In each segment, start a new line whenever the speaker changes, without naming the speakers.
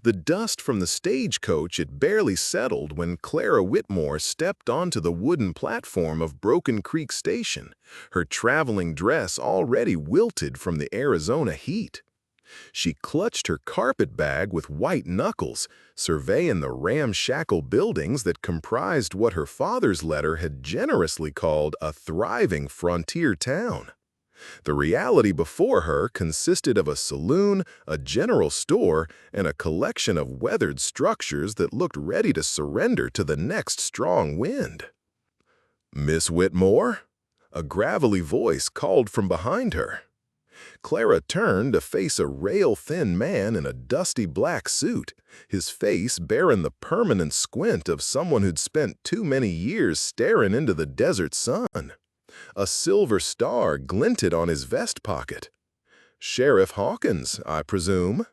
The dust from the stagecoach had barely settled when Clara Whitmore stepped onto the wooden platform of Broken Creek Station, her traveling dress already wilted from the Arizona heat. She clutched her carpet bag with white knuckles, surveying the ramshackle buildings that comprised what her father's letter had generously called a thriving frontier town. The reality before her consisted of a saloon, a general store, and a collection of weathered structures that looked ready to surrender to the next strong wind. "Miss Whitmore?" A gravelly voice called from behind her. Clara turned to face a rail-thin man in a dusty black suit, his face bearing the permanent squint of someone who'd spent too many years staring into the desert sun. A silver star glinted on his vest pocket. "Sheriff Hawkins, I presume?"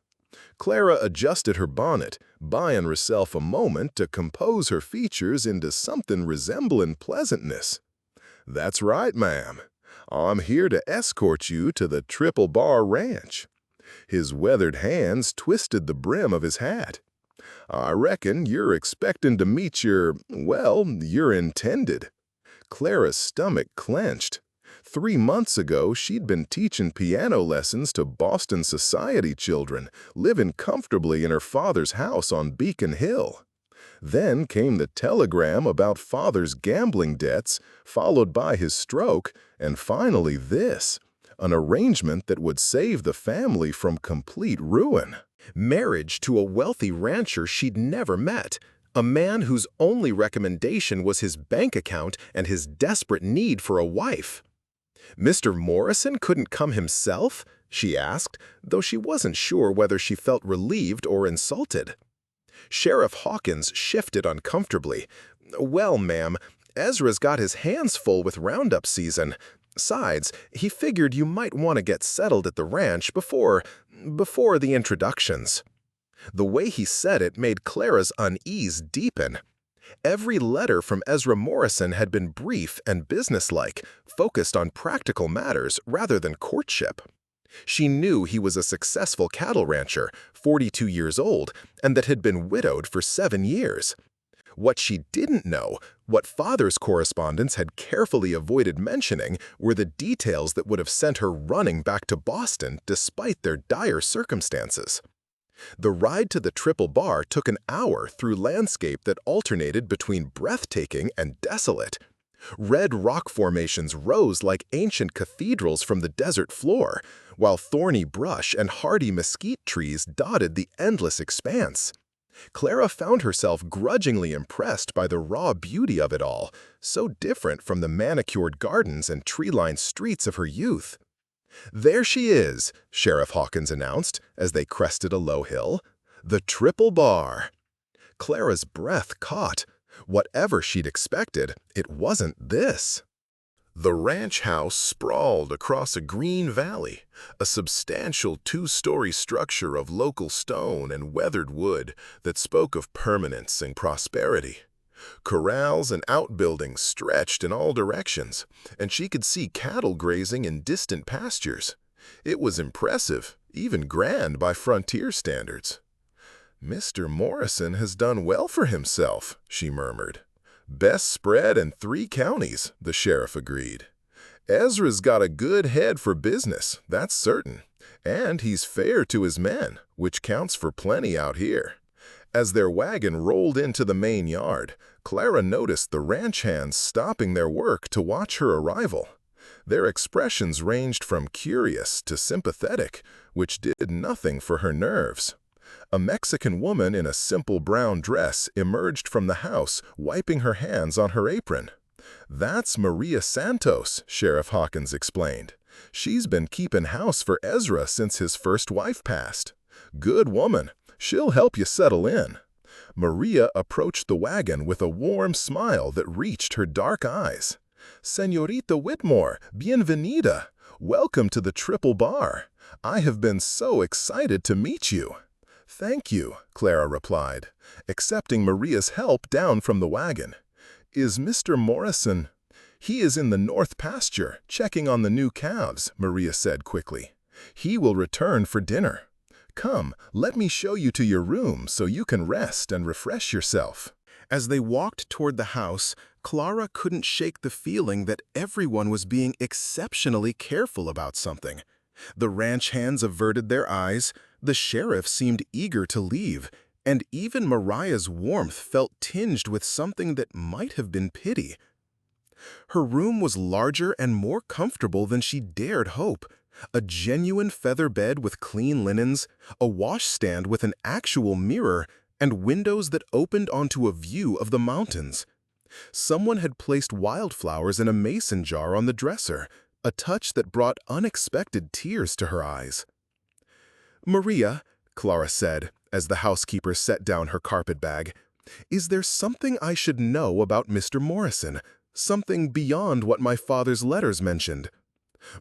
Clara adjusted her bonnet, buying herself a moment to compose her features into something resembling pleasantness. "That's right, ma'am. I'm here to escort you to the Triple Bar Ranch." His weathered hands twisted the brim of his hat. "I reckon you're expecting to meet your intended." Clara's stomach clenched. 3 months ago, she'd been teaching piano lessons to Boston society children, living comfortably in her father's house on Beacon Hill. Then came the telegram about father's gambling debts, followed by his stroke, and finally this, an arrangement that would save the family from complete ruin. Marriage to a wealthy rancher she'd never met, a man whose only recommendation was his bank account and his desperate need for a wife. "Mr. Morrison couldn't come himself?" she asked, though she wasn't sure whether she felt relieved or insulted. Sheriff Hawkins shifted uncomfortably. "Well, ma'am, Ezra's got his hands full with roundup season. Besides, he figured you might want to get settled at the ranch before the introductions." The way he said it made Clara's unease deepen. Every letter from Ezra Morrison had been brief and businesslike, focused on practical matters rather than courtship. She knew he was a successful cattle rancher, 42 years old, and that had been widowed for 7 years. What she didn't know, what father's correspondence had carefully avoided mentioning, were the details that would have sent her running back to Boston despite their dire circumstances. The ride to the Triple Bar took an hour through landscape that alternated between breathtaking and desolate. Red rock formations rose like ancient cathedrals from the desert floor, while thorny brush and hardy mesquite trees dotted the endless expanse. Clara found herself grudgingly impressed by the raw beauty of it all, so different from the manicured gardens and tree-lined streets of her youth. "There she is," Sheriff Hawkins announced as they crested a low hill. "The Triple Bar." Clara's breath caught. Whatever she'd expected, it wasn't this. The ranch house sprawled across a green valley, a substantial 2-story structure of local stone and weathered wood that spoke of permanence and prosperity. Corrals and outbuildings stretched in all directions, and she could see cattle grazing in distant pastures. It was impressive, even grand by frontier standards. "Mr. Morrison has done well for himself," she murmured. "Best spread in 3 counties," the sheriff agreed. "Ezra's got a good head for business, that's certain, and he's fair to his men, which counts for plenty out here." As their wagon rolled into the main yard, Clara noticed the ranch hands stopping their work to watch her arrival. Their expressions ranged from curious to sympathetic, which did nothing for her nerves. A Mexican woman in a simple brown dress emerged from the house, wiping her hands on her apron. "That's Maria Santos," Sheriff Hawkins explained. "She's been keeping house for Ezra since his first wife passed. Good woman. She'll help you settle in." Maria approached the wagon with a warm smile that reached her dark eyes. "Señorita Whitmore, bienvenida. Welcome to the Triple Bar. I have been so excited to meet you." "Thank you," Clara replied, accepting Maria's help down from the wagon. "Is Mr. Morrison—" "He is in the north pasture, checking on the new calves," Maria said quickly. "He will return for dinner." Come, let me show you to your room so you can rest and refresh yourself." As they walked toward the house, Clara couldn't shake the feeling that everyone was being exceptionally careful about something. The ranch hands averted their eyes, the sheriff seemed eager to leave, and even Mariah's warmth felt tinged with something that might have been pity. Her room was larger and more comfortable than she dared hope. A genuine feather bed with clean linens, a washstand with an actual mirror, and windows that opened onto a view of the mountains. Someone had placed wildflowers in a mason jar on the dresser, a touch that brought unexpected tears to her eyes. "Maria," Clara said, as the housekeeper set down her carpet bag, "is there something I should know about Mr. Morrison? Something beyond what my father's letters mentioned?"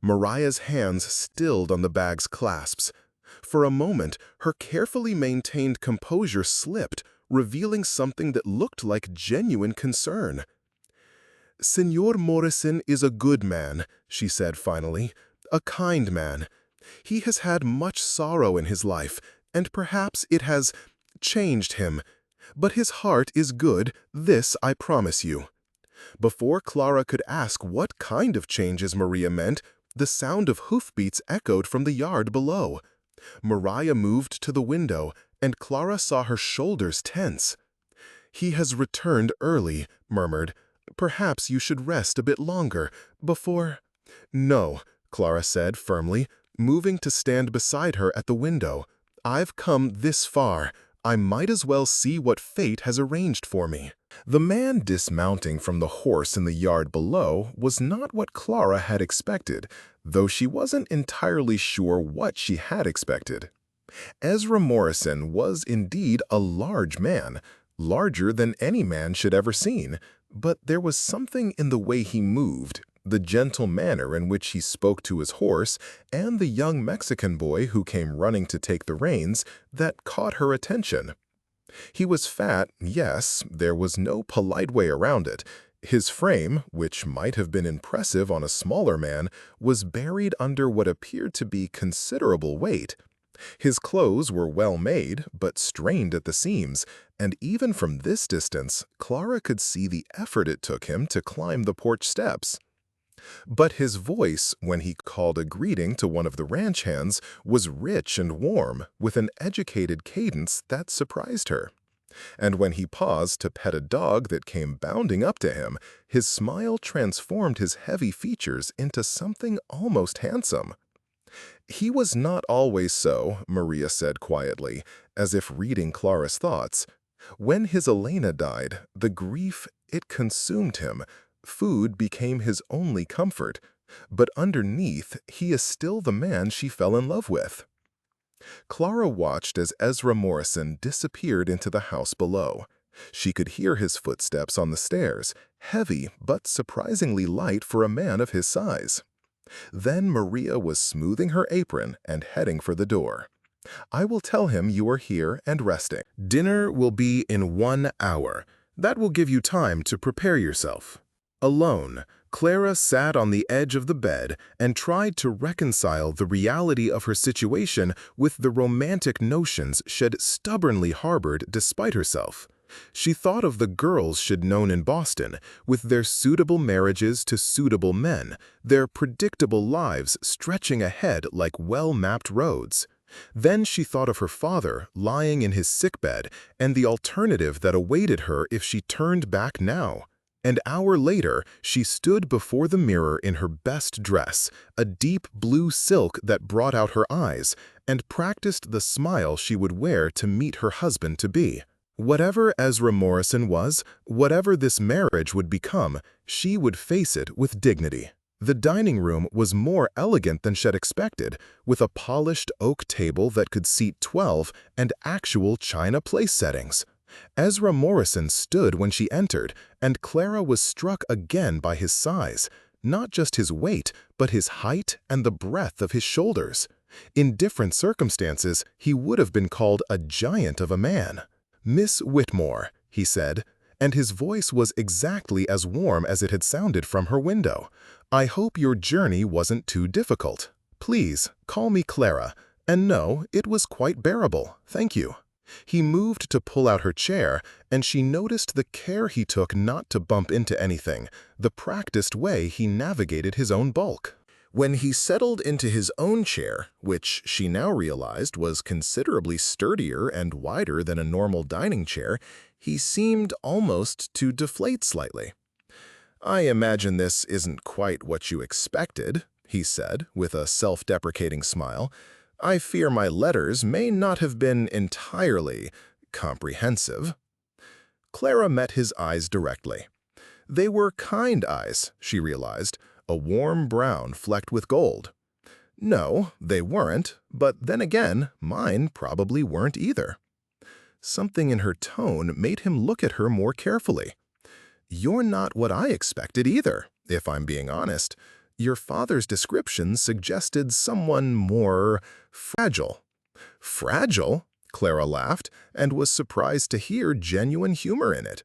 Mariah's hands stilled on the bag's clasps. For a moment, her carefully maintained composure slipped, revealing something that looked like genuine concern. "Senor Morrison is a good man," she said finally, "a kind man. He has had much sorrow in his life, and perhaps it has changed him. But his heart is good, this I promise you." Before Clara could ask what kind of changes Maria meant, the sound of hoofbeats echoed from the yard below. Mariah moved to the window, and Clara saw her shoulders tense. "He has returned early," murmured. "Perhaps you should rest a bit longer, before—" "No," Clara said firmly, moving to stand beside her at the window. "I've come this far. I might as well see what fate has arranged for me." The man dismounting from the horse in the yard below was not what Clara had expected, though she wasn't entirely sure what she had expected. Ezra Morrison was indeed a large man, larger than any man should ever seen, but there was something in the way he moved, the gentle manner in which he spoke to his horse, and the young Mexican boy who came running to take the reins, that caught her attention. He was fat, yes, there was no polite way around it. His frame, which might have been impressive on a smaller man, was buried under what appeared to be considerable weight. His clothes were well made, but strained at the seams, and even from this distance, Clara could see the effort it took him to climb the porch steps. But his voice, when he called a greeting to one of the ranch hands, was rich and warm, with an educated cadence that surprised her. And when he paused to pet a dog that came bounding up to him, his smile transformed his heavy features into something almost handsome. "He was not always so," Maria said quietly, as if reading Clara's thoughts. "When his Elena died, the grief, it consumed him. Food became his only comfort, but underneath, he is still the man she fell in love with." Clara watched as Ezra Morrison disappeared into the house below. She could hear his footsteps on the stairs, heavy but surprisingly light for a man of his size. Then Maria was smoothing her apron and heading for the door. "I will tell him you are here and resting. Dinner will be in 1 hour. That will give you time to prepare yourself." Alone, Clara sat on the edge of the bed and tried to reconcile the reality of her situation with the romantic notions she'd stubbornly harbored despite herself. She thought of the girls she'd known in Boston, with their suitable marriages to suitable men, their predictable lives stretching ahead like well-mapped roads. Then she thought of her father lying in his sickbed and the alternative that awaited her if she turned back now. An hour later, she stood before the mirror in her best dress, a deep blue silk that brought out her eyes, and practiced the smile she would wear to meet her husband-to-be. Whatever Ezra Morrison was, whatever this marriage would become, she would face it with dignity. The dining room was more elegant than she'd expected, with a polished oak table that could seat 12 and actual china place settings. Ezra Morrison stood when she entered, and Clara was struck again by his size, not just his weight, but his height and the breadth of his shoulders. In different circumstances, he would have been called a giant of a man. "Miss Whitmore," he said, and his voice was exactly as warm as it had sounded from her window. "I hope your journey wasn't too difficult. Please, call me Clara. And no, it was quite bearable, thank you. He moved to pull out her chair, and she noticed the care he took not to bump into anything, the practiced way he navigated his own bulk. When he settled into his own chair, which she now realized was considerably sturdier and wider than a normal dining chair, he seemed almost to deflate slightly. "I imagine this isn't quite what you expected," he said, with a self-deprecating smile. "I fear my letters may not have been entirely comprehensive." Clara met his eyes directly. They were kind eyes, she realized, a warm brown flecked with gold. No, they weren't, but then again, mine probably weren't either. Something in her tone made him look at her more carefully. "You're not what I expected either, if I'm being honest. Your father's description suggested someone more fragile." "Fragile?" Clara laughed, and was surprised to hear genuine humor in it.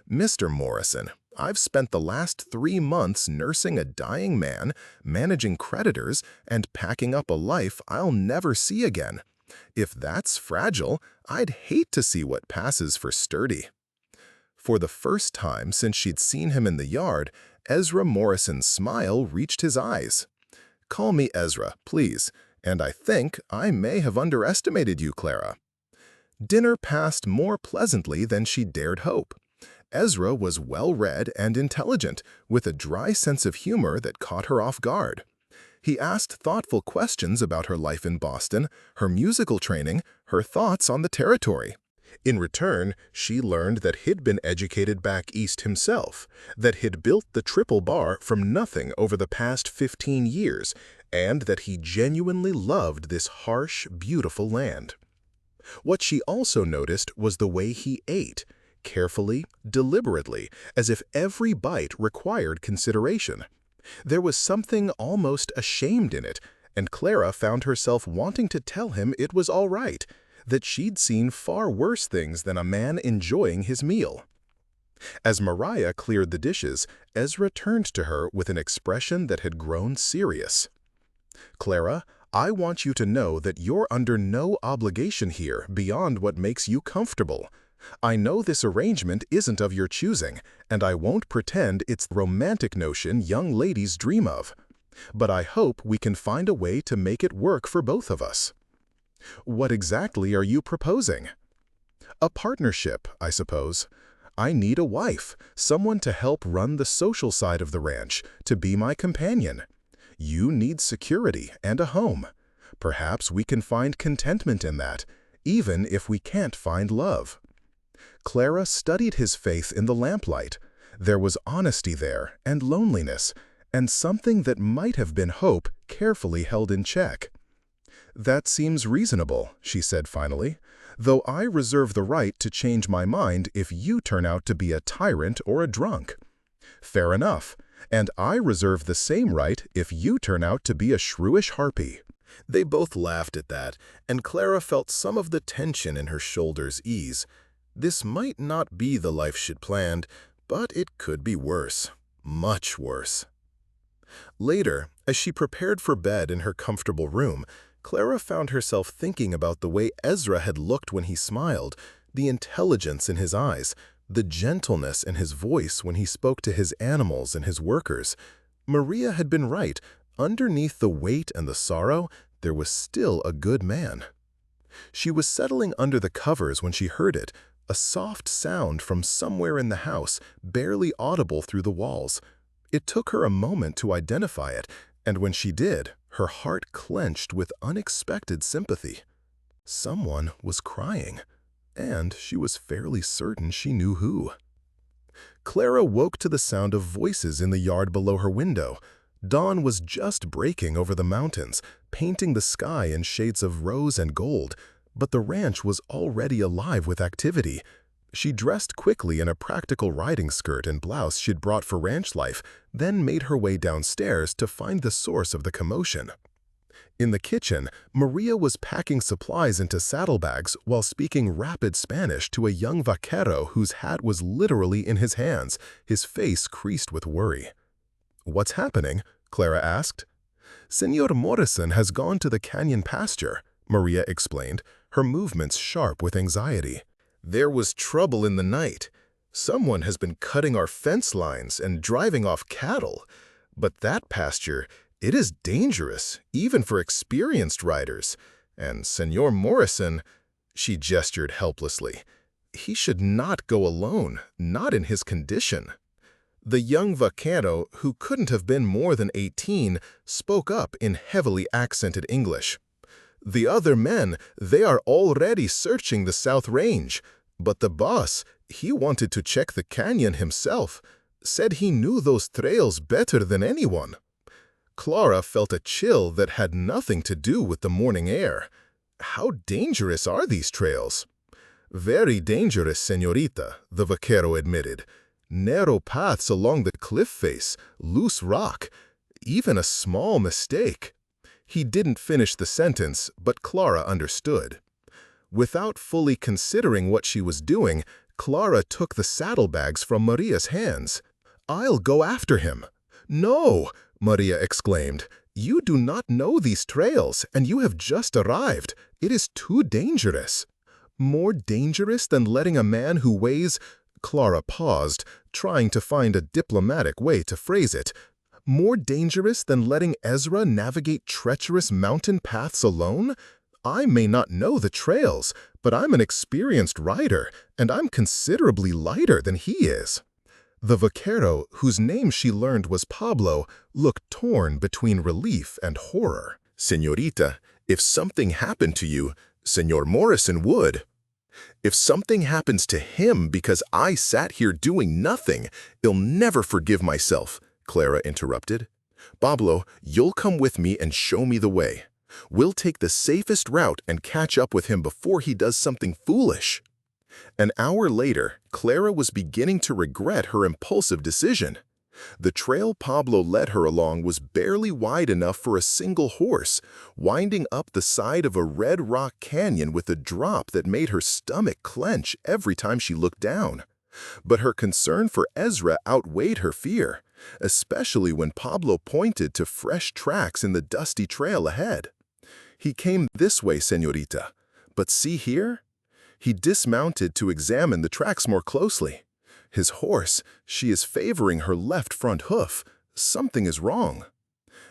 "Mr. Morrison, I've spent the last 3 months nursing a dying man, managing creditors, and packing up a life I'll never see again. If that's fragile, I'd hate to see what passes for sturdy." For the first time since she'd seen him in the yard, Ezra Morrison's smile reached his eyes. "Call me Ezra, please, and I think I may have underestimated you, Clara." Dinner passed more pleasantly than she dared hope. Ezra was well-read and intelligent, with a dry sense of humor that caught her off guard. He asked thoughtful questions about her life in Boston, her musical training, her thoughts on the territory. In return, she learned that he'd been educated back east himself, that he'd built the Triple Bar from nothing over the past 15 years, and that he genuinely loved this harsh, beautiful land. What she also noticed was the way he ate, carefully, deliberately, as if every bite required consideration. There was something almost ashamed in it, and Clara found herself wanting to tell him it was all right, that she'd seen far worse things than a man enjoying his meal. As Mariah cleared the dishes, Ezra turned to her with an expression that had grown serious. "Clara, I want you to know that you're under no obligation here beyond what makes you comfortable. I know this arrangement isn't of your choosing, and I won't pretend it's the romantic notion young ladies dream of. But I hope we can find a way to make it work for both of us." "What exactly are you proposing?" "A partnership, I suppose. I need a wife, someone to help run the social side of the ranch, to be my companion. You need security and a home. Perhaps we can find contentment in that, even if we can't find love." Clara studied his face in the lamplight. There was honesty there, and loneliness, and something that might have been hope carefully held in check. "That seems reasonable," she said finally, "though I reserve the right to change my mind if you turn out to be a tyrant or a drunk." "Fair enough, and I reserve the same right if you turn out to be a shrewish harpy." They both laughed at that, and Clara felt some of the tension in her shoulders ease. This might not be the life she'd planned, but it could be worse. Much worse. Later, as she prepared for bed in her comfortable room, Clara found herself thinking about the way Ezra had looked when he smiled, the intelligence in his eyes, the gentleness in his voice when he spoke to his animals and his workers. Maria had been right. Underneath the weight and the sorrow, there was still a good man. She was settling under the covers when she heard it, a soft sound from somewhere in the house, barely audible through the walls. It took her a moment to identify it, and when she did, her heart clenched with unexpected sympathy. Someone was crying, and she was fairly certain she knew who. Clara woke to the sound of voices in the yard below her window. Dawn was just breaking over the mountains, painting the sky in shades of rose and gold, but the ranch was already alive with activity. She dressed quickly in a practical riding skirt and blouse she'd brought for ranch life, then made her way downstairs to find the source of the commotion. In the kitchen, Maria was packing supplies into saddlebags while speaking rapid Spanish to a young vaquero whose hat was literally in his hands, his face creased with worry. "What's happening?" Clara asked. "Señor Morrison has gone to the canyon pasture," Maria explained, her movements sharp with anxiety. "There was trouble in the night. Someone has been cutting our fence lines and driving off cattle. But that pasture, it is dangerous, even for experienced riders. And Senor Morrison," she gestured helplessly, "he should not go alone, not in his condition." The young vaquero, who couldn't have been more than 18, spoke up in heavily accented English. "The other men, they are already searching the South Range. But the boss, he wanted to check the canyon himself, said he knew those trails better than anyone." Clara felt a chill that had nothing to do with the morning air. "How dangerous are these trails?" "Very dangerous, señorita," the vaquero admitted. "Narrow paths along the cliff face, loose rock, even a small mistake." He didn't finish the sentence, but Clara understood. Without fully considering what she was doing, Clara took the saddlebags from Maria's hands. "I'll go after him." "No!" Maria exclaimed. "You do not know these trails, and you have just arrived. It is too dangerous." "More dangerous than letting a man who weighs—" Clara paused, trying to find a diplomatic way to phrase it. "More dangerous than letting Ezra navigate treacherous mountain paths alone? I may not know the trails, but I'm an experienced rider, and I'm considerably lighter than he is." The vaquero, whose name she learned was Pablo, looked torn between relief and horror. "Señorita, if something happened to you, Señor Morrison would." "If something happens to him because I sat here doing nothing, I'll never forgive myself," Clara interrupted. "Pablo, you'll come with me and show me the way. We'll take the safest route and catch up with him before he does something foolish." An hour later, Clara was beginning to regret her impulsive decision. The trail Pablo led her along was barely wide enough for a single horse, winding up the side of a red rock canyon with a drop that made her stomach clench every time she looked down. But her concern for Ezra outweighed her fear, especially when Pablo pointed to fresh tracks in the dusty trail ahead. "He came this way, señorita. But see here?" He dismounted to examine the tracks more closely. "His horse, she is favoring her left front hoof. Something is wrong."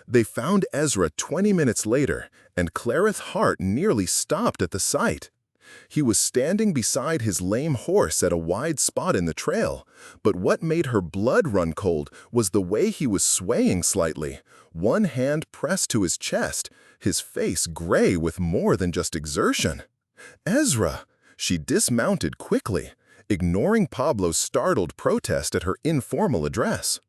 They found Ezra 20 minutes later, and Clara's heart nearly stopped at the sight. He was standing beside his lame horse at a wide spot in the trail, but what made her blood run cold was the way he was swaying slightly, one hand pressed to his chest, his face gray with more than just exertion. "Ezra!" She dismounted quickly, ignoring Pablo's startled protest at her informal address.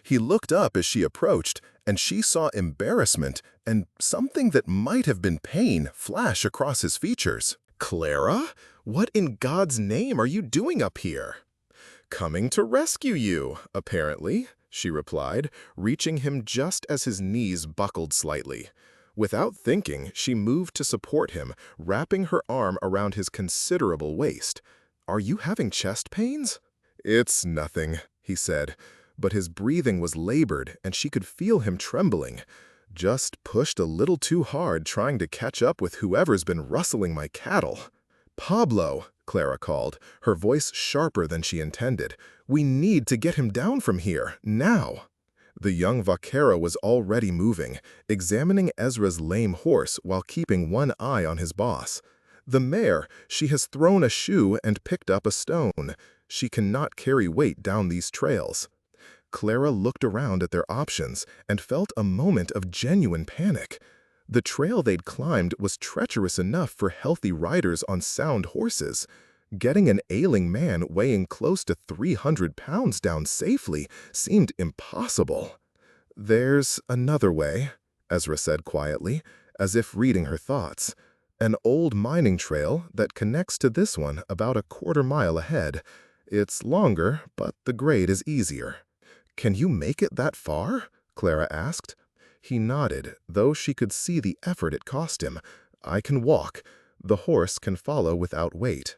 He looked up as she approached, and she saw embarrassment and something that might have been pain flash across his features. "Clara, what in God's name are you doing up here?" "Coming to rescue you, apparently," she replied, reaching him just as his knees buckled slightly. Without thinking, she moved to support him, wrapping her arm around his considerable waist. "Are you having chest pains?" "It's nothing," he said, but his breathing was labored and she could feel him trembling. "Just pushed a little too hard trying to catch up with whoever's been rustling my cattle." "Pablo," Clara called, her voice sharper than she intended. "We need to get him down from here, now." The young vaquero was already moving, examining Ezra's lame horse while keeping one eye on his boss. "The mare, she has thrown a shoe and picked up a stone. She cannot carry weight down these trails." Clara looked around at their options and felt a moment of genuine panic. The trail they'd climbed was treacherous enough for healthy riders on sound horses. Getting an ailing man weighing close to 300 pounds down safely seemed impossible. "There's another way," Ezra said quietly, as if reading her thoughts. "An old mining trail that connects to this one about a quarter-mile ahead. It's longer, but the grade is easier." "Can you make it that far?" Clara asked. He nodded, though she could see the effort it cost him. "I can walk. The horse can follow without weight."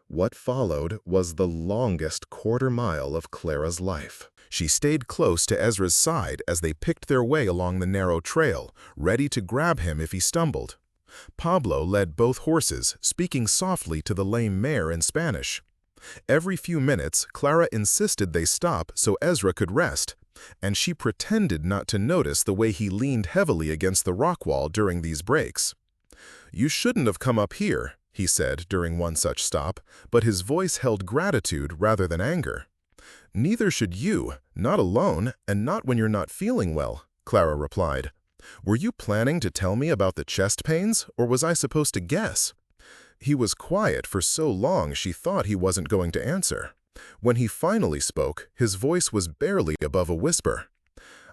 What followed was the longest quarter-mile of Clara's life. She stayed close to Ezra's side as they picked their way along the narrow trail, ready to grab him if he stumbled.
Pablo led both horses, speaking softly to the lame mare in Spanish. Every few minutes, Clara insisted they stop so Ezra could rest, and she pretended not to notice the way he leaned heavily against the rock wall during these breaks. "You shouldn't have come up here," he said during one such stop, but his voice held gratitude rather than anger. "Neither should you, not alone, and not when you're not feeling well," Clara replied. "Were you planning to tell me about the chest pains, or was I supposed to guess?" He was quiet for so long she thought he wasn't going to answer. When he finally spoke, his voice was barely above a whisper.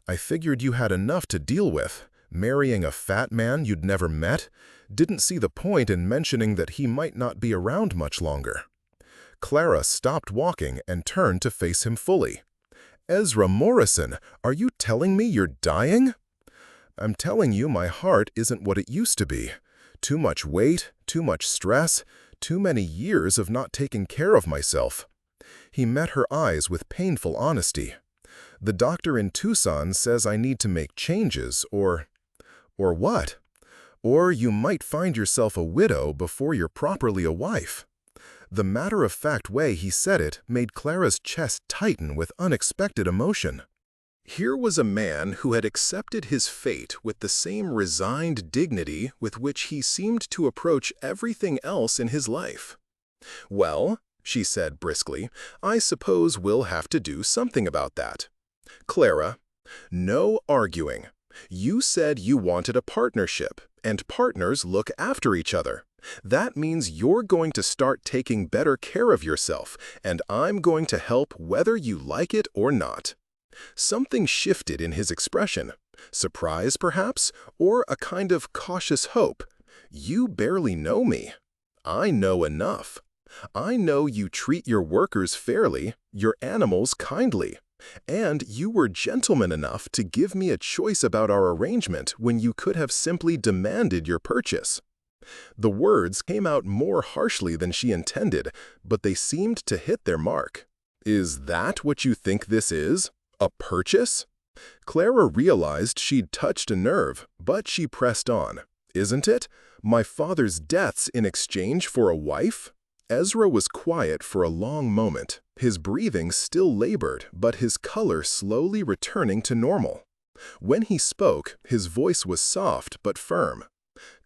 "I figured you had enough to deal with. Marrying a fat man you'd never met? Didn't see the point in mentioning that he might not be around much longer." Clara stopped walking and turned to face him fully. "Ezra Morrison, are you telling me you're dying?" "I'm telling you my heart isn't what it used to be. Too much weight, too much stress, too many years of not taking care of myself." He met her eyes with painful honesty. "The doctor in Tucson says I need to make changes, or what? Or you might find yourself a widow before you're properly a wife." The matter-of-fact way he said it made Clara's chest tighten with unexpected emotion. Here was a man who had accepted his fate with the same resigned dignity with which he seemed to approach everything else in his life. "Well," she said briskly, "I suppose we'll have to do something about that. Clara, no arguing. You said you wanted a partnership, and partners look after each other. That means you're going to start taking better care of yourself, and I'm going to help whether you like it or not." Something shifted in his expression. Surprise, perhaps, or a kind of cautious hope. "You barely know me. I know enough. I know you treat your workers fairly, your animals kindly, and you were gentleman enough to give me a choice about our arrangement when you could have simply demanded your purchase." The words came out more harshly than she intended, but they seemed to hit their mark. "Is that what you think this is? A purchase?" Clara realized she'd touched a nerve, but she pressed on. "Isn't it? My father's deaths in exchange for a wife?" Ezra was quiet for a long moment, his breathing still labored, but his color slowly returning to normal. When he spoke, his voice was soft but firm.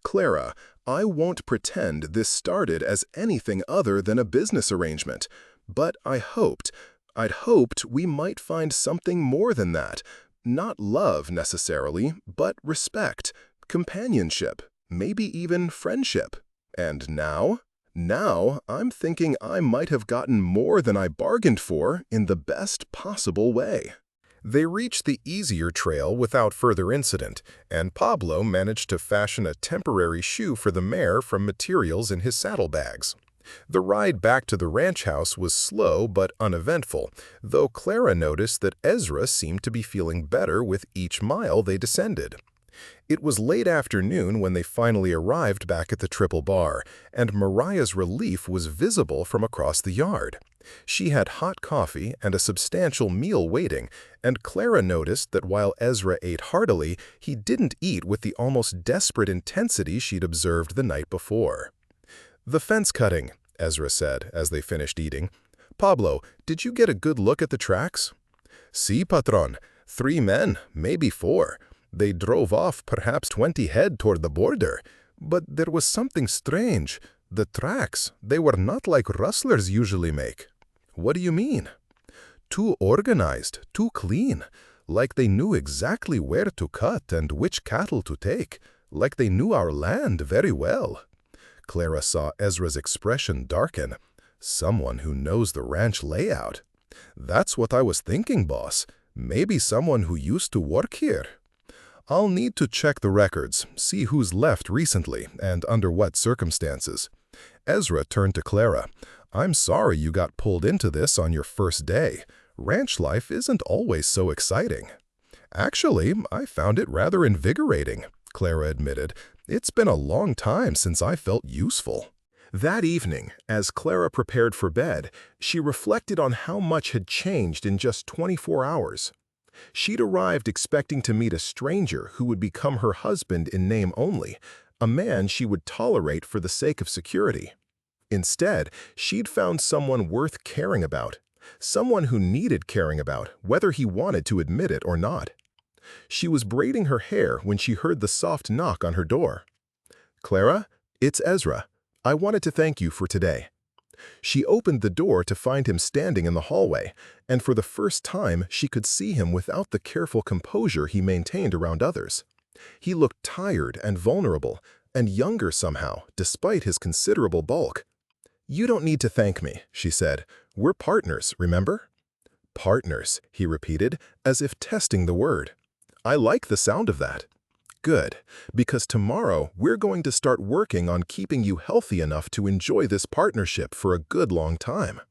"Clara, I won't pretend this started as anything other than a business arrangement, but I'd hoped we might find something more than that. Not love necessarily, but respect, companionship, maybe even friendship. And now I'm thinking I might have gotten more than I bargained for in the best possible way." They reached the easier trail without further incident, and Pablo managed to fashion a temporary shoe for the mare from materials in his saddlebags. The ride back to the ranch house was slow but uneventful, though Clara noticed that Ezra seemed to be feeling better with each mile they descended. It was late afternoon when they finally arrived back at the Triple Bar, and Mariah's relief was visible from across the yard. She had hot coffee and a substantial meal waiting, and Clara noticed that while Ezra ate heartily, he didn't eat with the almost desperate intensity she'd observed the night before. "The fence cutting," Ezra said as they finished eating. "Pablo, did you get a good look at the tracks?" "Sí, patron. 3 men, maybe 4. They drove off perhaps 20 head toward the border. But there was something strange. The tracks, they were not like rustlers usually make." "What do you mean?" "Too organized, too clean. Like they knew exactly where to cut and which cattle to take. Like they knew our land very well." Clara saw Ezra's expression darken. "Someone who knows the ranch layout." "That's what I was thinking, boss. Maybe someone who used to work here." "I'll need to check the records, see who's left recently and under what circumstances." Ezra turned to Clara. "I'm sorry you got pulled into this on your first day. Ranch life isn't always so exciting." "Actually, I found it rather invigorating," Clara admitted. "It's been a long time since I felt useful." That evening, as Clara prepared for bed, she reflected on how much had changed in just 24 hours. She'd arrived expecting to meet a stranger who would become her husband in name only, a man she would tolerate for the sake of security. Instead, she'd found someone worth caring about, someone who needed caring about, whether he wanted to admit it or not. She was braiding her hair when she heard the soft knock on her door. "Clara, it's Ezra. I wanted to thank you for today." She opened the door to find him standing in the hallway, and for the first time she could see him without the careful composure he maintained around others. He looked tired and vulnerable, and younger somehow, despite his considerable bulk. "You don't need to thank me," she said. "We're partners, remember?" "Partners," he repeated, as if testing the word. "I like the sound of that." "Good, because tomorrow we're going to start working on keeping you healthy enough to enjoy this partnership for a good long time."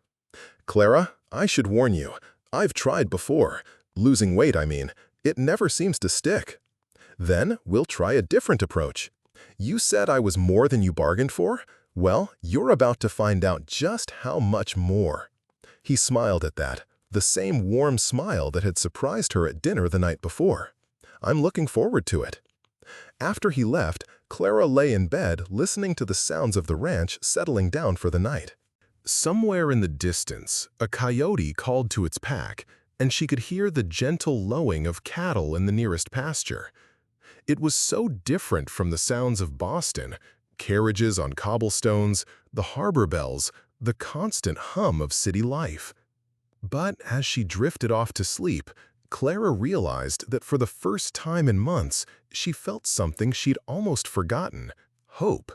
"Clara, I should warn you, I've tried before. Losing weight, I mean. It never seems to stick." "Then we'll try a different approach. You said I was more than you bargained for? Well, you're about to find out just how much more." He smiled at that, the same warm smile that had surprised her at dinner the night before. "I'm looking forward to it." After he left, Clara lay in bed listening to the sounds of the ranch settling down for the night. Somewhere in the distance, a coyote called to its pack, and she could hear the gentle lowing of cattle in the nearest pasture. It was so different from the sounds of Boston: carriages on cobblestones, the harbor bells, the constant hum of city life. But as she drifted off to sleep, Clara realized that for the first time in months, she felt something she'd almost forgotten: hope.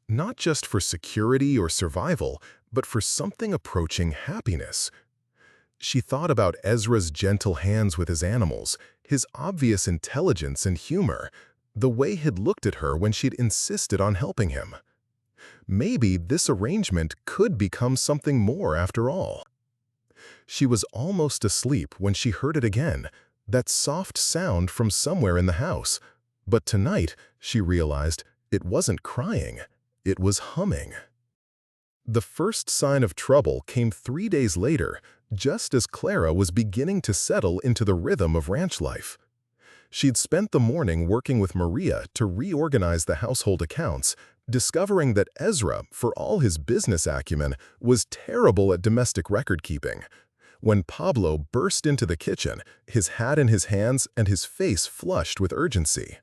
Not just for security or survival, but for something approaching happiness. She thought about Ezra's gentle hands with his animals, his obvious intelligence and humor, the way he'd looked at her when she'd insisted on helping him. Maybe this arrangement could become something more after all. She was almost asleep when she heard it again, that soft sound from somewhere in the house. But tonight, she realized, it wasn't crying, it was humming. The first sign of trouble came 3 days later, just as Clara was beginning to settle into the rhythm of ranch life. She'd spent the morning working with Maria to reorganize the household accounts, discovering that Ezra, for all his business acumen, was terrible at domestic record-keeping. When Pablo burst into the kitchen, his hat in his hands and his face flushed with urgency.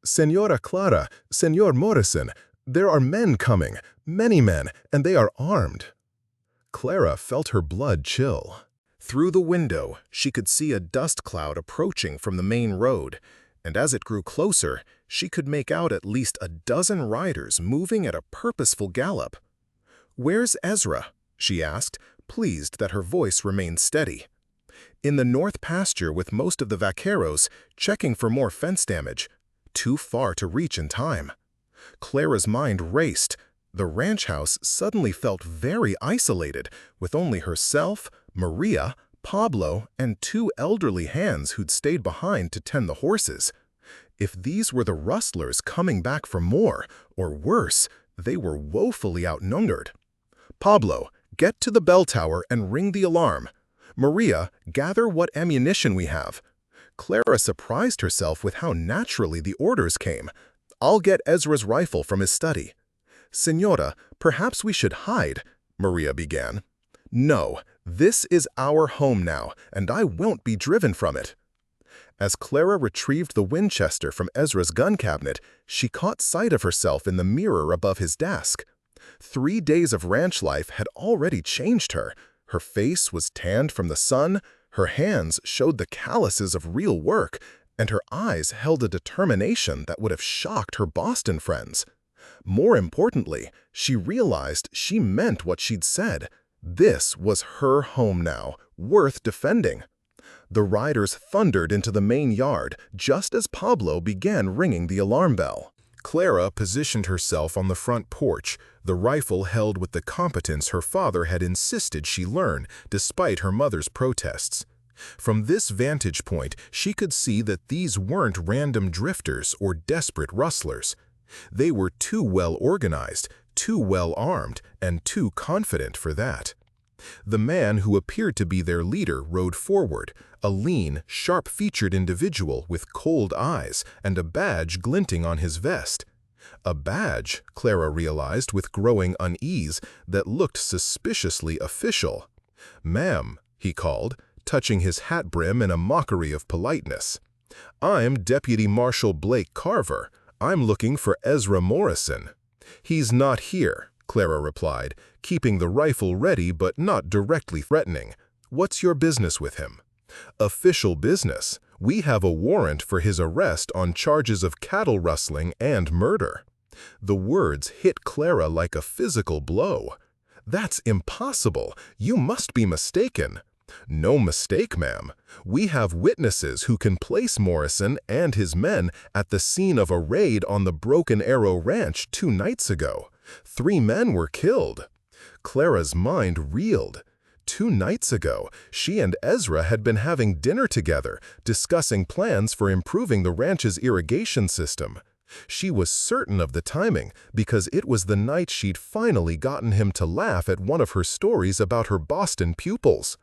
"Señora Clara, Señor Morrison, there are men coming, many men, and they are armed." Clara felt her blood chill. Through the window, she could see a dust cloud approaching from the main road, and as it grew closer, she could make out at least a dozen riders moving at a purposeful gallop. "Where's Ezra?" she asked, pleased that her voice remained steady. "In the north pasture with most of the vaqueros, checking for more fence damage. Too far to reach in time." Clara's mind raced. The ranch house suddenly felt very isolated, with only herself, Maria, Pablo, and 2 elderly hands who'd stayed behind to tend the horses. If these were the rustlers coming back for more, or worse, they were woefully outnumbered. "Pablo, get to the bell tower and ring the alarm. Maria, gather what ammunition we have." Clara surprised herself with how naturally the orders came. "I'll get Ezra's rifle from his study." "Señora, perhaps we should hide," Maria began. "No, this is our home now, and I won't be driven from it." As Clara retrieved the Winchester from Ezra's gun cabinet, she caught sight of herself in the mirror above his desk. 3 days of ranch life had already changed her. Her face was tanned from the sun, her hands showed the calluses of real work, and her eyes held a determination that would have shocked her Boston friends. More importantly, she realized she meant what she'd said. This was her home now, worth defending. The riders thundered into the main yard just as Pablo began ringing the alarm bell. Clara positioned herself on the front porch, the rifle held with the competence her father had insisted she learn, despite her mother's protests. From this vantage point, she could see that these weren't random drifters or desperate rustlers. They were too well organized, too well armed, and too confident for that. The man who appeared to be their leader rode forward, a lean, sharp-featured individual with cold eyes and a badge glinting on his vest. A badge, Clara realized with growing unease, that looked suspiciously official. "Ma'am," he called, touching his hat brim in a mockery of politeness. "I'm Deputy Marshal Blake Carver. I'm looking for Ezra Morrison." "He's not here," Clara replied, keeping the rifle ready but not directly threatening. "What's your business with him?" "Official business. We have a warrant for his arrest on charges of cattle rustling and murder." The words hit Clara like a physical blow. "That's impossible. You must be mistaken." "No mistake, ma'am. We have witnesses who can place Morrison and his men at the scene of a raid on the Broken Arrow Ranch 2 nights ago. 3 men were killed." Clara's mind reeled. 2 nights ago, she and Ezra had been having dinner together, discussing plans for improving the ranch's irrigation system. She was certain of the timing because it was the night she'd finally gotten him to laugh at one of her stories about her Boston pupils.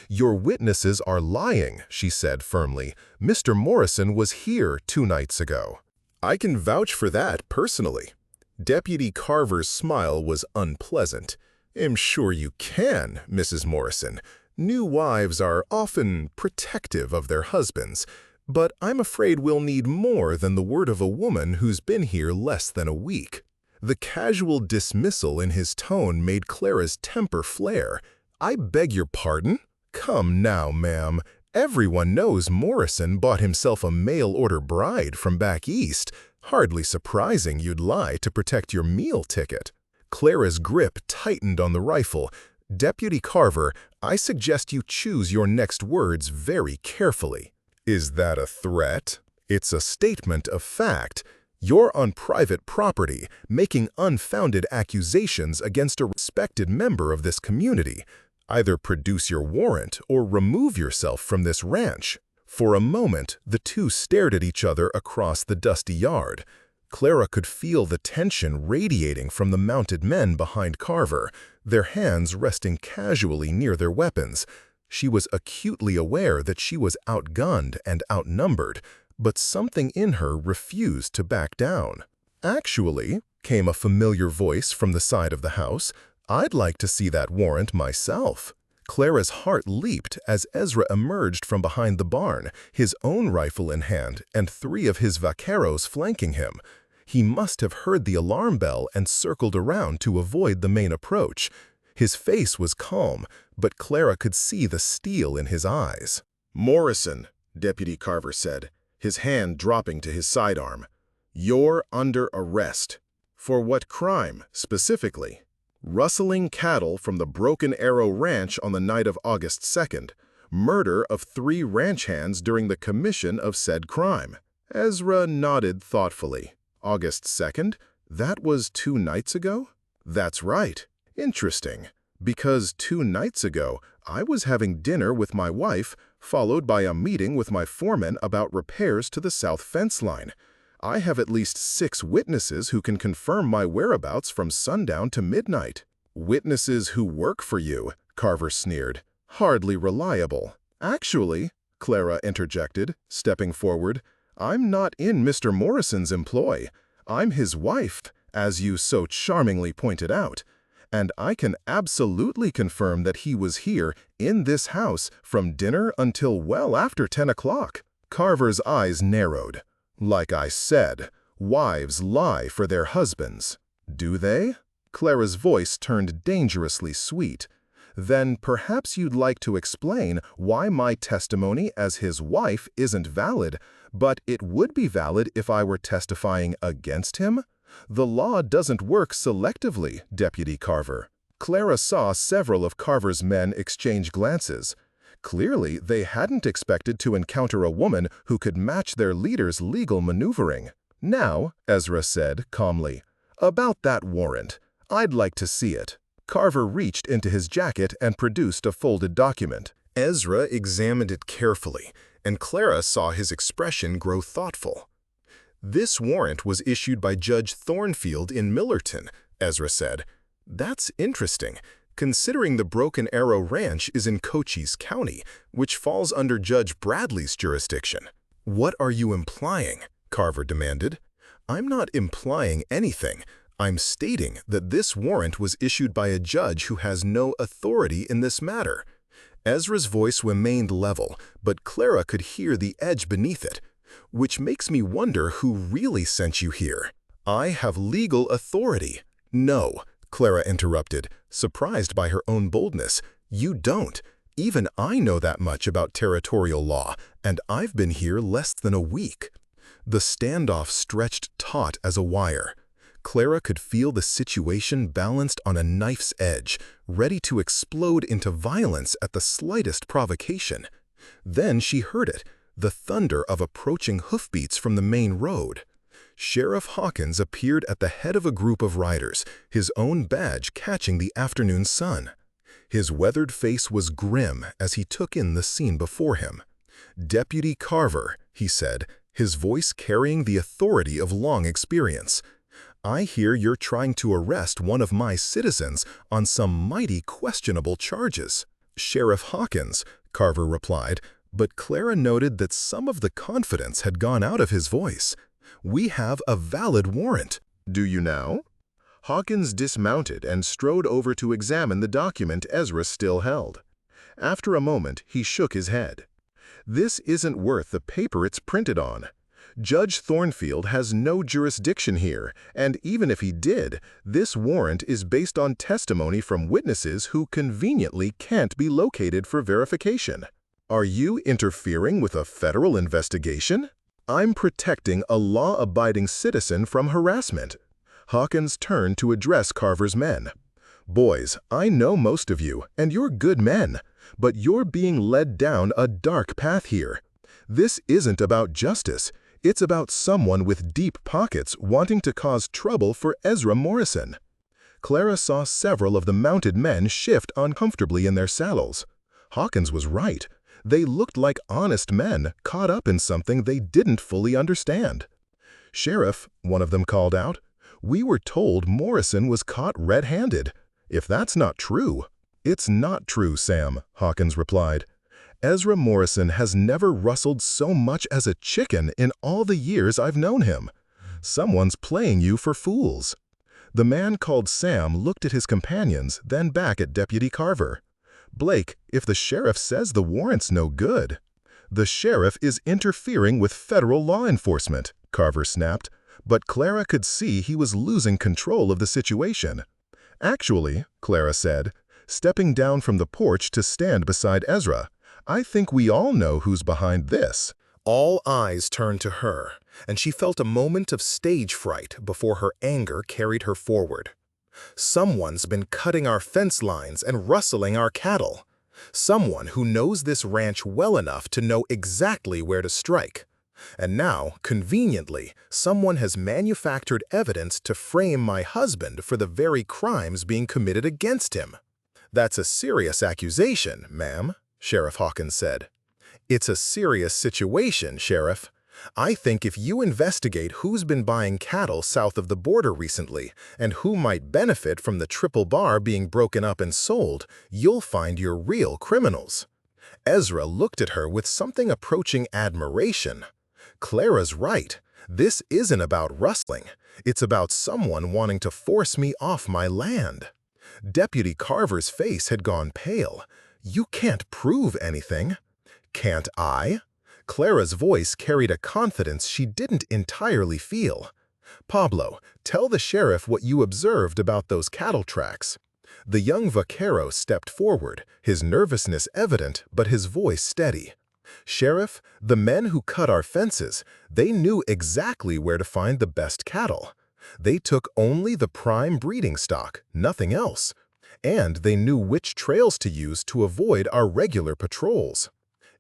"Your witnesses are lying," she said firmly. "Mr. Morrison was here 2 nights ago." "I can vouch for that personally." Deputy Carver's smile was unpleasant. "I'm sure you can, Mrs. Morrison. New wives are often protective of their husbands, but I'm afraid we'll need more than the word of a woman who's been here less than a week." The casual dismissal in his tone made Clara's temper flare. "I beg your pardon? Come now, ma'am. Everyone knows Morrison bought himself a mail-order bride from back east. Hardly surprising you'd lie to protect your meal ticket." Clara's grip tightened on the rifle. "Deputy Carver, I suggest you choose your next words very carefully." "Is that a threat?" "It's a statement of fact. You're on private property, making unfounded accusations against a respected member of this community. Either produce your warrant or remove yourself from this ranch." For a moment, the two stared at each other across the dusty yard. Clara could feel the tension radiating from the mounted men behind Carver, their hands resting casually near their weapons. She was acutely aware that she was outgunned and outnumbered, but something in her refused to back down. "Actually," came a familiar voice from the side of the house, "I'd like to see that warrant myself." Clara's heart leaped as Ezra emerged from behind the barn, his own rifle in hand and 3 of his vaqueros flanking him. He must have heard the alarm bell and circled around to avoid the main approach. His face was calm, but Clara could see the steel in his eyes. "Morrison," Deputy Carver said, his hand dropping to his sidearm, "you're under arrest." "For what crime, specifically?" "Rustling cattle from the Broken Arrow Ranch on the night of August 2nd. Murder of 3 ranch hands during the commission of said crime." Ezra nodded thoughtfully. "August 2nd? That was 2 nights ago?" "That's right." "Interesting. Because 2 nights ago, I was having dinner with my wife, followed by a meeting with my foreman about repairs to the south fence line. I have at least 6 witnesses who can confirm my whereabouts from sundown to midnight." "Witnesses who work for you," Carver sneered. "Hardly reliable." "Actually," Clara interjected, stepping forward, "I'm not in Mr. Morrison's employ. I'm his wife, as you so charmingly pointed out. And I can absolutely confirm that he was here in this house from dinner until well after 10 o'clock." Carver's eyes narrowed. "Like I said, wives lie for their husbands." "Do they?" Clara's voice turned dangerously sweet. "Then perhaps you'd like to explain why my testimony as his wife isn't valid, but it would be valid if I were testifying against him? The law doesn't work selectively, Deputy Carver." Clara saw several of Carver's men exchange glances. Clearly, they hadn't expected to encounter a woman who could match their leader's legal maneuvering. "Now," Ezra said calmly, "about that warrant. I'd like to see it." Carver reached into his jacket and produced a folded document. Ezra examined it carefully, and Clara saw his expression grow thoughtful. "This warrant was issued by Judge Thornfield in Millerton," Ezra said. "That's interesting, considering the Broken Arrow Ranch is in Cochise County, which falls under Judge Bradley's jurisdiction." "What are you implying?" Carver demanded. I'm not implying anything. I'm stating that this warrant was issued by a judge who has no authority in this matter. Ezra's voice remained level, but Clara could hear the edge beneath it, which makes me wonder who really sent you here. I have legal authority. No, Clara interrupted, surprised by her own boldness. You don't. Even I know that much about territorial law, and I've been here less than a week. The standoff stretched taut as a wire. Clara could feel the situation balanced on a knife's edge, ready to explode into violence at the slightest provocation. Then she heard it, the thunder of approaching hoofbeats from the main road. Sheriff Hawkins appeared at the head of a group of riders, his own badge catching the afternoon sun. His weathered face was grim as he took in the scene before him. "Deputy Carver," he said, his voice carrying the authority of long experience. "I hear you're trying to arrest one of my citizens on some mighty questionable charges." "Sheriff Hawkins," Carver replied, but Clara noted that some of the confidence had gone out of his voice. "We have a valid warrant."
"Do you now?" Hawkins dismounted and strode over to examine the document Ezra still held. After a moment, he shook his head. "This isn't worth the paper it's printed on. Judge Thornfield has no jurisdiction here, and even if he did, this warrant is based on testimony from witnesses who conveniently can't be located for verification. Are you interfering with a federal investigation? I'm protecting a law-abiding citizen from harassment." Hawkins turned to address Carver's men. "Boys, I know most of you, and you're good men, but you're being led down a dark path here. This isn't about justice. It's about someone with deep pockets wanting to cause trouble for Ezra Morrison." Clara saw several of the mounted men shift uncomfortably in their saddles. Hawkins was right. They looked like honest men caught up in something they didn't fully understand. "Sheriff," one of them called out, "we were told Morrison was caught red-handed. If that's not true—" "It's not true, Sam," Hawkins replied. "Ezra Morrison has never rustled so much as a chicken in all the years I've known him. Someone's playing you for fools." The man called Sam looked at his companions, then back at Deputy Carver. "Blake, if the sheriff says the warrant's no good—" "The sheriff is interfering with federal law enforcement," Carver snapped, but Clara could see he was losing control of the situation. "Actually," Clara said, stepping down from the porch to stand beside Ezra, "I think we all know who's behind this." All eyes turned to her, and she felt a moment of stage fright before her anger carried her forward. "Someone's been cutting our fence lines and rustling our cattle. Someone who knows this ranch well enough to know exactly where to strike. And now, conveniently, someone has manufactured evidence to frame my husband for the very crimes being committed against him." "That's a serious accusation, ma'am," Sheriff Hawkins said. "It's a serious situation, Sheriff. I think if you investigate who's been buying cattle south of the border recently and who might benefit from the triple bar being broken up and sold, you'll find your real criminals." Ezra looked at her with something approaching admiration. "Clara's right. This isn't about rustling. It's about someone wanting to force me off my land." Deputy Carver's face had gone pale. "You can't prove anything." "Can't I?" Clara's voice carried a confidence she didn't entirely feel. "Pablo, tell the sheriff what you observed about those cattle tracks." The young vaquero stepped forward, his nervousness evident but his voice steady. "Sheriff, the men who cut our fences, they knew exactly where to find the best cattle. They took only the prime breeding stock, nothing else. And they knew which trails to use to avoid our regular patrols."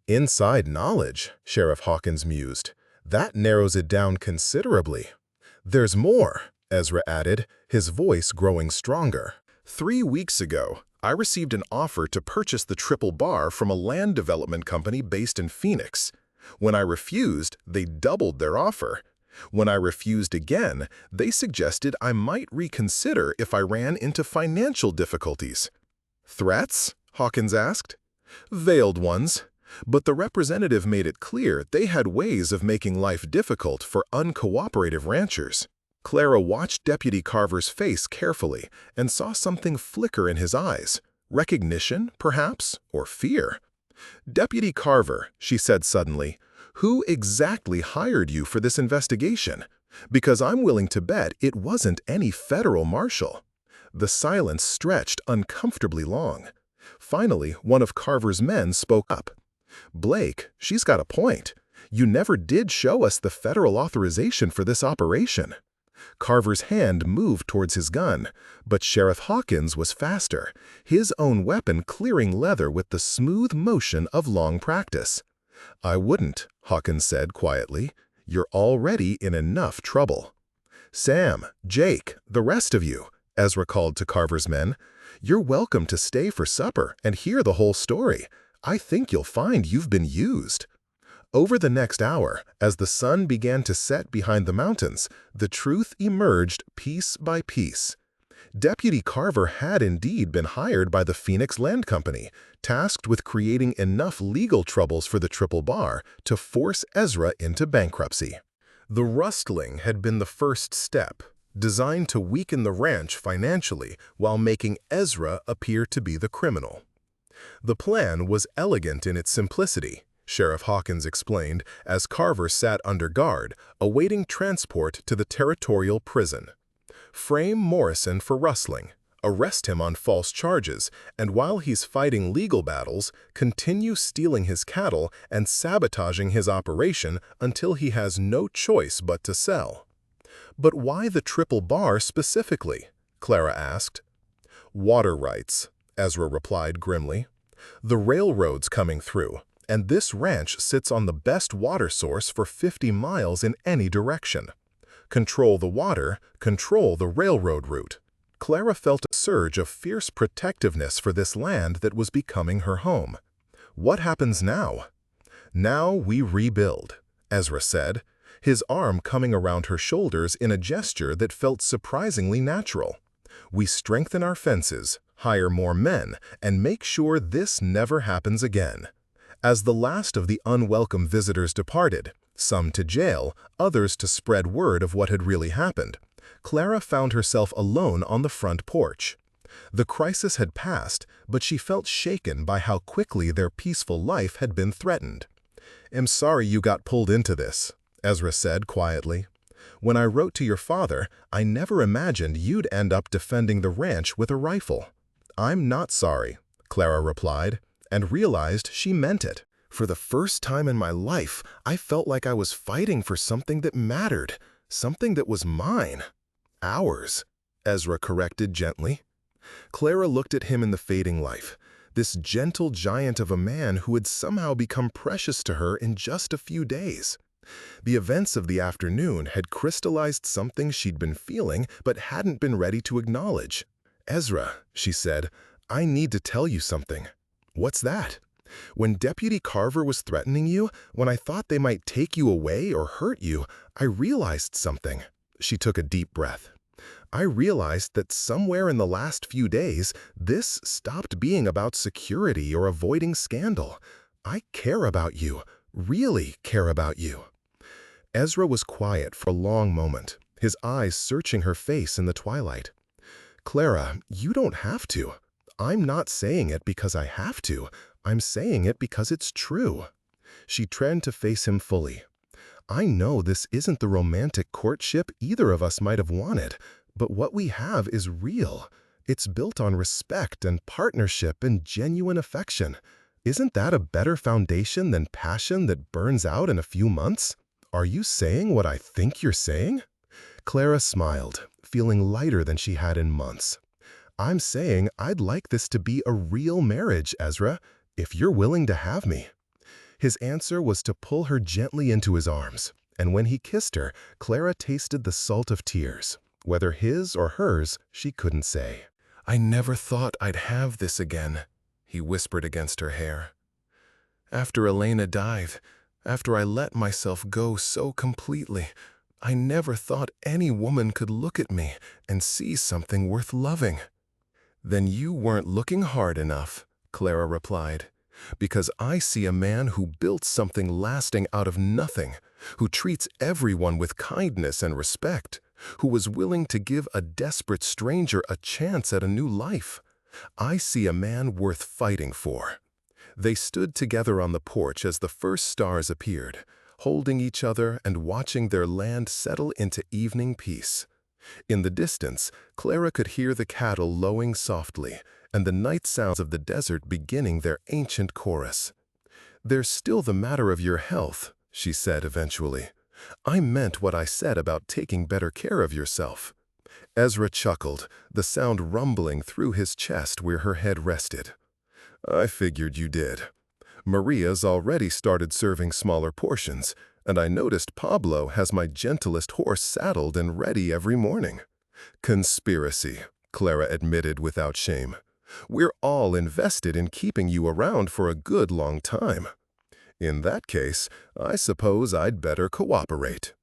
"Inside knowledge," Sheriff Hawkins mused. "That narrows it down considerably." "There's more," Ezra added, his voice growing stronger. 3 weeks ago, I received an offer to purchase the triple bar from a land development company based in Phoenix. When I refused, they doubled their offer. When I refused again, they suggested I might reconsider if I ran into financial difficulties. "Threats?" Hawkins asked. "Veiled ones.
But the representative made it clear they had ways of making life difficult for uncooperative ranchers. Clara watched Deputy Carver's face carefully and saw something flicker in his eyes. Recognition, perhaps, or fear. "Deputy Carver," she said suddenly, "who exactly hired you for this investigation? Because I'm willing to bet it wasn't any federal marshal." The silence stretched uncomfortably long. Finally, one of Carver's men spoke up. "Blake, she's got a point. You never did show us the federal authorization for this operation." Carver's hand moved towards his gun, but Sheriff Hawkins was faster, his own weapon clearing leather with the smooth motion of long practice. "I wouldn't," Hawkins said quietly. "You're already in enough trouble." "Sam, Jake, the rest of you," Ezra called to Carver's men, "you're welcome to stay for supper and hear the whole story. I think you'll find you've been used." Over the next hour, as the sun began to set behind the mountains, the truth emerged piece by piece. Deputy Carver had indeed been hired by the Phoenix Land Company, tasked with creating enough legal troubles for the Triple Bar to force Ezra into bankruptcy. The rustling had been the first step, designed to weaken the ranch financially while making Ezra appear to be the criminal. The plan was elegant in its simplicity, Sheriff Hawkins explained as Carver sat under guard, awaiting transport to the territorial prison. "Frame Morrison for rustling, arrest him on false charges, and while he's fighting legal battles, continue stealing his cattle and sabotaging his operation until he has no choice but to sell." "But why the Triple Bar specifically?" Clara asked. "Water rights," Ezra replied grimly. "The railroad's coming through, and this ranch sits on the best water source for 50 miles in any direction. Control the water, control the railroad route." Clara felt a surge of fierce protectiveness for this land that was becoming her home. "What happens now?" "Now we rebuild," Ezra said, his arm coming around her shoulders in a gesture that felt surprisingly natural. "We strengthen our fences, hire more men, and make sure this never happens again." As the last of the unwelcome visitors departed, some to jail, others to spread word of what had really happened, Clara found herself alone on the front porch. The crisis had passed, but she felt shaken by how quickly their peaceful life had been threatened. "I'm sorry you got pulled into this," Ezra said quietly. "When I wrote to your father, I never imagined you'd end up defending the ranch with a rifle." "I'm not sorry," Clara replied, and realized she meant it. "For the first time in my life, I felt like I was fighting for something that mattered, something that was mine." "Ours," Ezra corrected gently. Clara looked at him in the fading life, this gentle giant of a man who had somehow become precious to her in just a few days. The events of the afternoon had crystallized something she'd been feeling but hadn't been ready to acknowledge. "Ezra," she said, "I need to tell you something." "What's that?" "When Deputy Carver was threatening you, when I thought they might take you away or hurt you, I realized something." She took a deep breath. "I realized that somewhere in the last few days, this stopped being about security or avoiding scandal. I care about you, really care about you." Ezra was quiet for a long moment, his eyes searching her face in the twilight. "Clara, you don't have to. I'm not saying it because I have to. I'm saying it because it's true." She turned to face him fully. "I know this isn't the romantic courtship either of us might have wanted, but what we have is real. It's built on respect and partnership and genuine affection. Isn't that a better foundation than passion that burns out in a few months? Are you saying what I think you're saying?" Clara smiled, feeling lighter than she had in months. "I'm saying I'd like this to be a real marriage, Ezra, if you're willing to have me." His answer was to pull her gently into his arms, and when he kissed her, Clara tasted the salt of tears. Whether his or hers, she couldn't say. "I never thought I'd have this again," he whispered against her hair. "After Elena died, after I let myself go so completely, I never thought any woman could look at me and see something worth loving." "Then you weren't looking hard enough," Clara replied. because I see a man who built something lasting out of nothing, who treats everyone with kindness and respect, who was willing to give a desperate stranger a chance at a new life. I see a man worth fighting for." They stood together on the porch as the first stars appeared, holding each other and watching their land settle into evening peace. In the distance, Clara could hear the cattle lowing softly and the night sounds of the desert beginning their ancient chorus. "There's still the matter of your health," she said eventually. "I meant what I said about taking better care of yourself." Ezra chuckled, the sound rumbling through his chest where her head rested. "I figured you did. Maria's already started serving smaller portions, and I noticed Pablo has my gentlest horse saddled and ready every morning." "Conspiracy," Clara admitted without shame. "We're all invested in keeping you around for a good long time." "In that case, I suppose I'd better cooperate."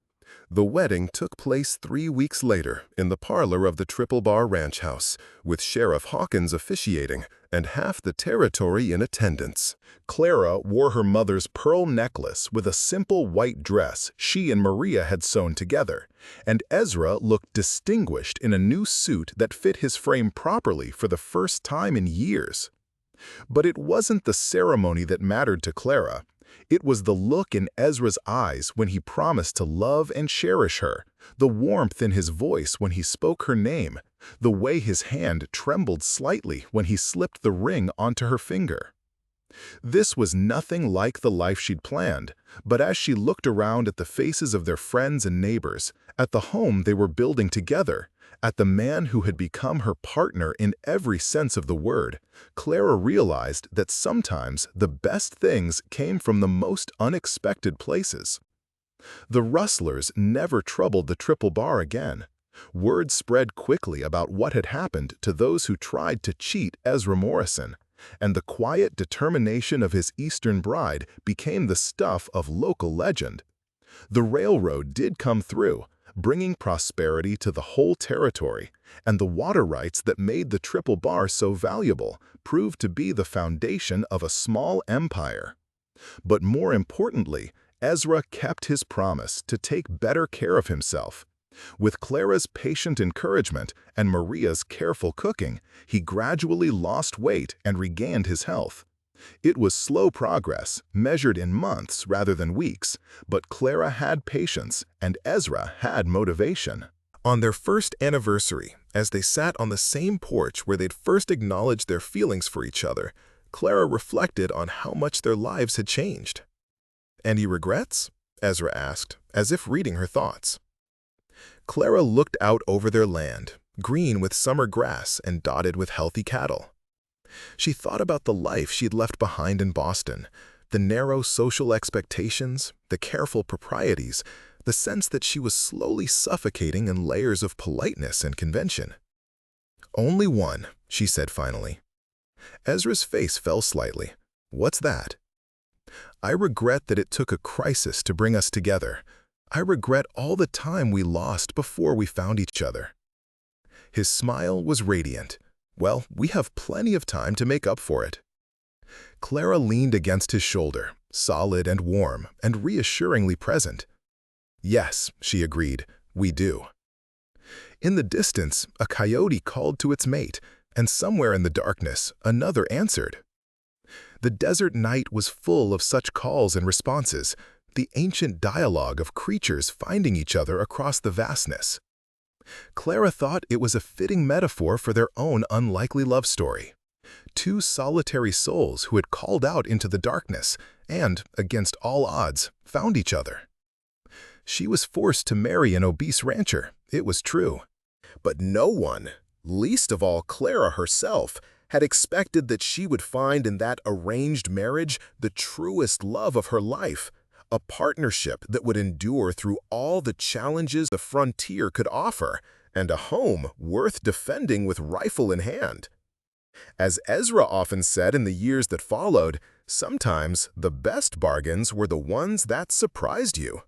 The wedding took place 3 weeks later in the parlor of the Triple Bar Ranch House, with Sheriff Hawkins officiating and half the territory in attendance. Clara wore her mother's pearl necklace with a simple white dress she and Maria had sewn together, and Ezra looked distinguished in a new suit that fit his frame properly for the first time in years. But it wasn't the ceremony that mattered to Clara. It was the look in Ezra's eyes when he promised to love and cherish her, the warmth in his voice when he spoke her name, the way his hand trembled slightly when he slipped the ring onto her finger. This was nothing like the life she'd planned, but as she looked around at the faces of their friends and neighbors, at the home they were building together, at the man who had become her partner in every sense of the word, Clara realized that sometimes the best things came from the most unexpected places. The rustlers never troubled the Triple Bar again. Word spread quickly about what had happened to those who tried to cheat Ezra Morrison, and the quiet determination of his Eastern bride became the stuff of local legend. The railroad did come through, bringing prosperity to the whole territory, and the water rights that made the Triple Bar so valuable proved to be the foundation of a small empire. But more importantly, Ezra kept his promise to take better care of himself. With Clara's patient encouragement and Maria's careful cooking, he gradually lost weight and regained his health. It was slow progress, measured in months rather than weeks, but Clara had patience and Ezra had motivation. On their first anniversary, as they sat on the same porch where they'd first acknowledged their feelings for each other, Clara reflected on how much their lives had changed. "Any regrets?" Ezra asked, as if reading her thoughts. Clara looked out over their land, green with summer grass and dotted with healthy cattle. She thought about the life she'd left behind in Boston, the narrow social expectations, the careful proprieties, the sense that she was slowly suffocating in layers of politeness and convention. "Only one," she said finally. Ezra's face fell slightly. "What's that?" "I regret that it took a crisis to bring us together. I regret all the time we lost before we found each other." His smile was radiant. "Well, we have plenty of time to make up for it." Clara leaned against his shoulder, solid and warm and reassuringly present. "Yes," she agreed, "we do." In the distance, a coyote called to its mate, and somewhere in the darkness, another answered. The desert night was full of such calls and responses, the ancient dialogue of creatures finding each other across the vastness. Clara thought it was a fitting metaphor for their own unlikely love story. Two solitary souls who had called out into the darkness and, against all odds, found each other. She was forced to marry an obese rancher, it was true. But no one, least of all Clara herself, had expected that she would find in that arranged marriage the truest love of her life, a partnership that would endure through all the challenges the frontier could offer, and a home worth defending with rifle in hand. As Ezra often said in the years that followed, sometimes the best bargains were the ones that surprised you.